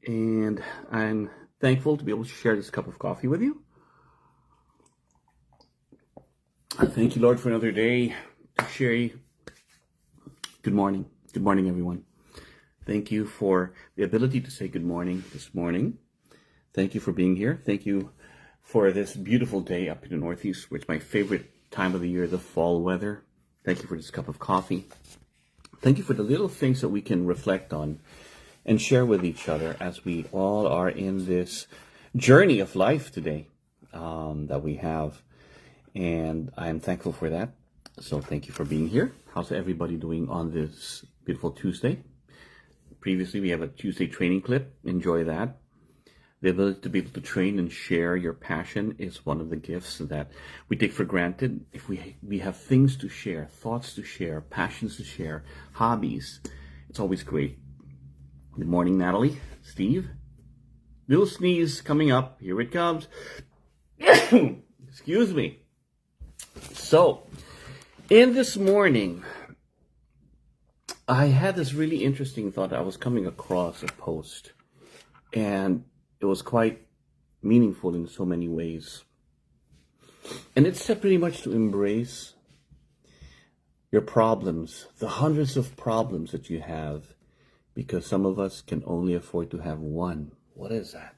and I'm thankful to be able to share this cup of coffee with you. I thank you, Lord, for another day to share. Good morning. Good morning, everyone. Thank you for the ability to say good morning this morning. Thank you for being here. Thank you for this beautiful day up in the Northeast, which is my favorite time of the year, the fall weather. Thank you for this cup of coffee. Thank you for the little things that we can reflect on and share with each other as we all are in this journey of life today that we have. And I'm thankful for that. So thank you for being here. How's everybody doing on this beautiful Tuesday? Previously, we have a Tuesday training clip. Enjoy that. The ability to be able to train and share your passion is one of the gifts that we take for granted. If we have things to share, thoughts to share, passions to share, hobbies, it's always great. Good morning, Natalie, Steve. Little sneeze coming up. Here it comes. Excuse me. So, in this morning, I had this really interesting thought. I was coming across a post, and it was quite meaningful in so many ways. And it said pretty much to embrace your problems, the hundreds of problems that you have, because some of us can only afford to have one. What is that?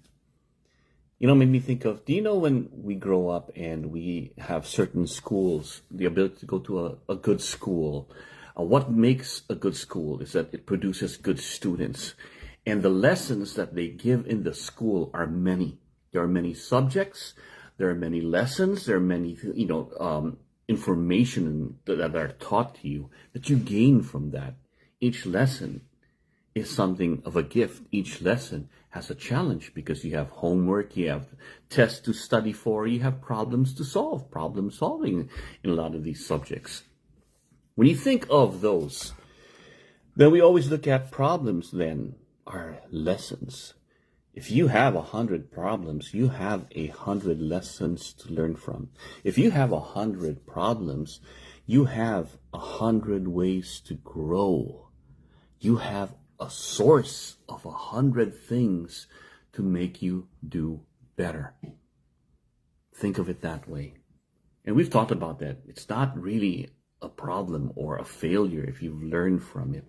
Made me think of, do you know when we grow up and we have certain schools, the ability to go to a good school, what makes a good school is that it produces good students. And the lessons that they give in the school are many. There are many subjects, there are many lessons, there are many, information that are taught to you that you gain from that. Each lesson is something of a gift. Each lesson has a challenge because you have homework, you have tests to study for, you have problems to solve, problem solving in a lot of these subjects. When you think of those, then we always look at problems then are lessons. If you have 100 problems, you have 100 lessons to learn from. If you have 100 problems, you have 100 ways to grow. You have a source of 100 things to make you do better. Think of it that way. And we've talked about that. It's not really a problem or a failure if you've learned from it.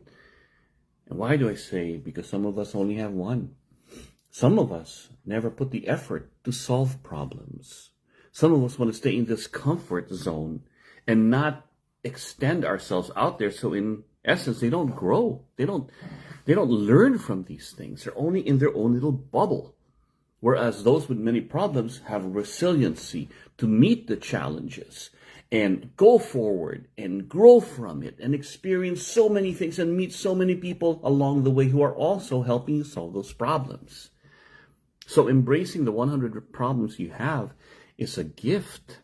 And why do I say? Because some of us only have one. Some of us never put the effort to solve problems. Some of us want to stay in this comfort zone and not extend ourselves out there. So in essence, they don't grow. They don't learn from these things. They're only in their own little bubble. Whereas those with many problems have resiliency to meet the challenges and go forward and grow from it and experience so many things and meet so many people along the way who are also helping you solve those problems. So embracing the 100 problems you have is a gift,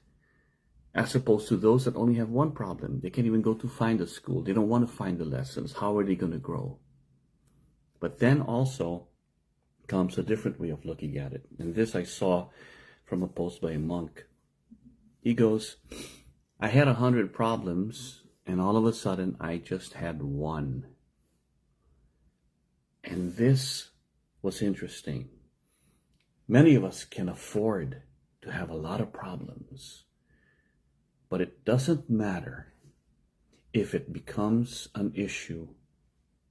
as opposed to those that only have one problem. They can't even go to find a school. They don't want to find the lessons. How are they going to grow? But then also comes a different way of looking at it. And this I saw from a post by a monk. He goes, I had 100 problems, and all of a sudden I just had one. And this was interesting. Many of us can afford to have a lot of problems, but it doesn't matter if it becomes an issue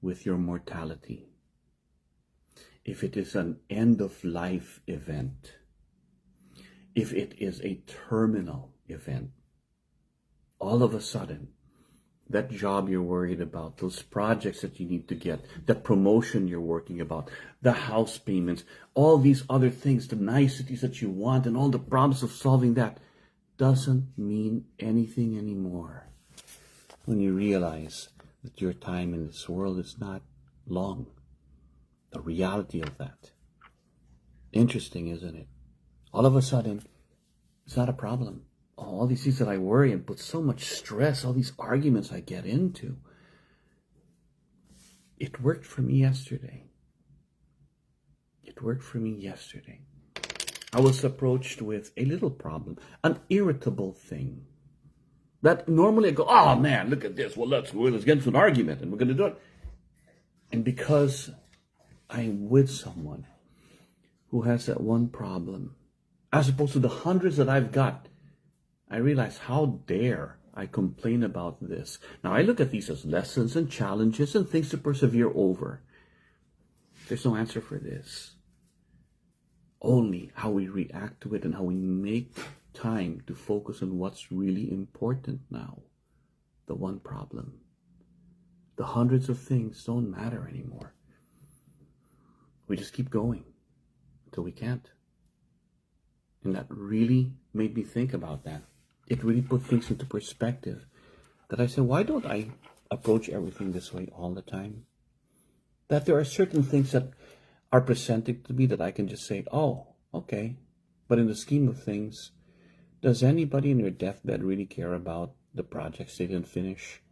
with your mortality. If it is an end-of-life event, if it is a terminal event, all of a sudden, that job you're worried about, those projects that you need to get, the promotion you're working about, the house payments, all these other things, the niceties that you want, and all the problems of solving that doesn't mean anything anymore when you realize that your time in this world is not long. The reality of that. Interesting, isn't it? All of a sudden, it's not a problem. All these things that I worry and put so much stress, all these arguments I get into. It worked for me yesterday. It worked for me yesterday. I was approached with a little problem, an irritable thing. That normally I go, oh man, look at this. Well, let's get into an argument and we're going to do it. And because I'm with someone who has that one problem, as opposed to the hundreds that I've got, I realize how dare I complain about this. Now, I look at these as lessons and challenges and things to persevere over. There's no answer for this. Only how we react to it and how we make time to focus on what's really important now. The one problem. The hundreds of things don't matter anymore. We just keep going until we can't. And that really made me think about that. It really put things into perspective. That I said, why don't I approach everything this way all the time? That there are certain things that are presented to me that I can just say, oh, okay. But in the scheme of things, does anybody in their deathbed really care about the projects they didn't finish?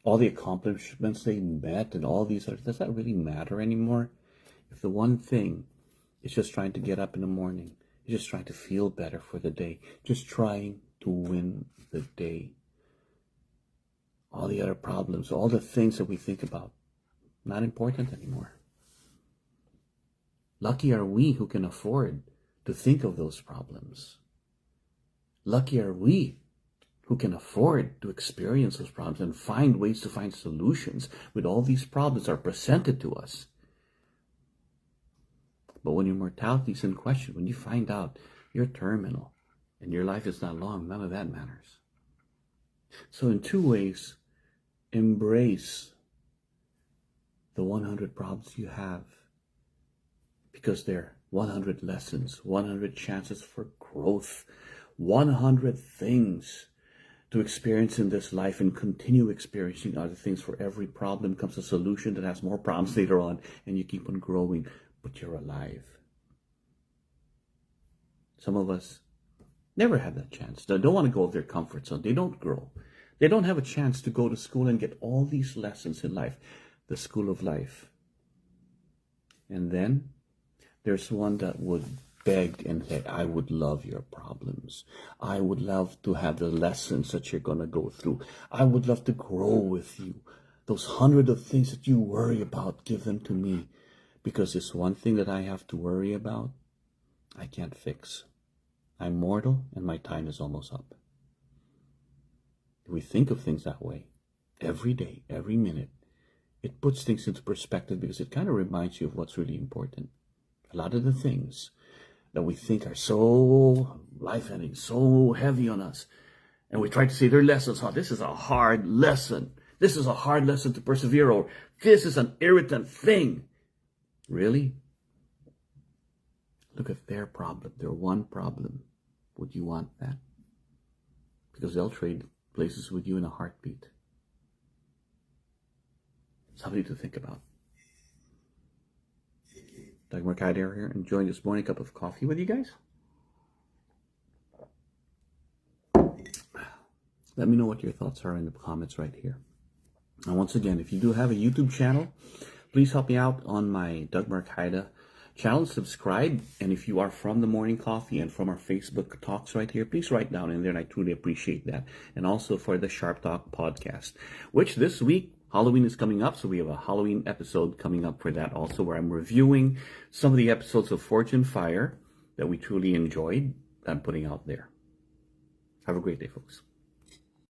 All the accomplishments they met and all these other, does that really matter anymore? If the one thing is just trying to get up in the morning, you're just trying to feel better for the day, just trying to win the day. All the other problems, all the things that we think about, not important anymore. Lucky are we who can afford to think of those problems. Lucky are we who can afford to experience those problems and find ways to find solutions when all these problems are presented to us. But when your mortality is in question, when you find out you're terminal and your life is not long, none of that matters. So in two ways, embrace the 100 problems you have, because they're 100 lessons, 100 chances for growth, 100 things to experience in this life and continue experiencing other things. For every problem comes a solution that has more problems later on, and you keep on growing, but you're alive. Some of us never have that chance. They don't want to go of their comfort zone. They don't grow. They don't have a chance to go to school and get all these lessons in life, the school of life. And then there's one that would beg and say, I would love your problems. I would love to have the lessons that you're going to go through. I would love to grow with you. Those 100 of things that you worry about, give them to me. Because this one thing that I have to worry about, I can't fix. I'm mortal and my time is almost up. If we think of things that way, every day, every minute, it puts things into perspective, because it kind of reminds you of what's really important. A lot of the things that we think are so life-ending, so heavy on us, and we try to say they're lessons. Oh, this is a hard lesson. This is a hard lesson to persevere over. This is an irritant thing. Really? Look at their problem, their one problem. Would you want that? Because they'll trade places with you in a heartbeat. Something to think about. Doug Marcaida here, enjoying this morning cup of coffee with you guys. Let me know what your thoughts are in the comments right here. And once again, if you do have a YouTube channel, please help me out on my Doug Marcaida channel. Subscribe. And if you are from the Morning Coffee and from our Facebook talks right here, please write down in there, and I truly appreciate that. And also for the Sharp Talk podcast, which this week, Halloween is coming up, so we have a Halloween episode coming up for that also, where I'm reviewing some of the episodes of Fortune Fire that we truly enjoyed that I'm putting out there. Have a great day, folks.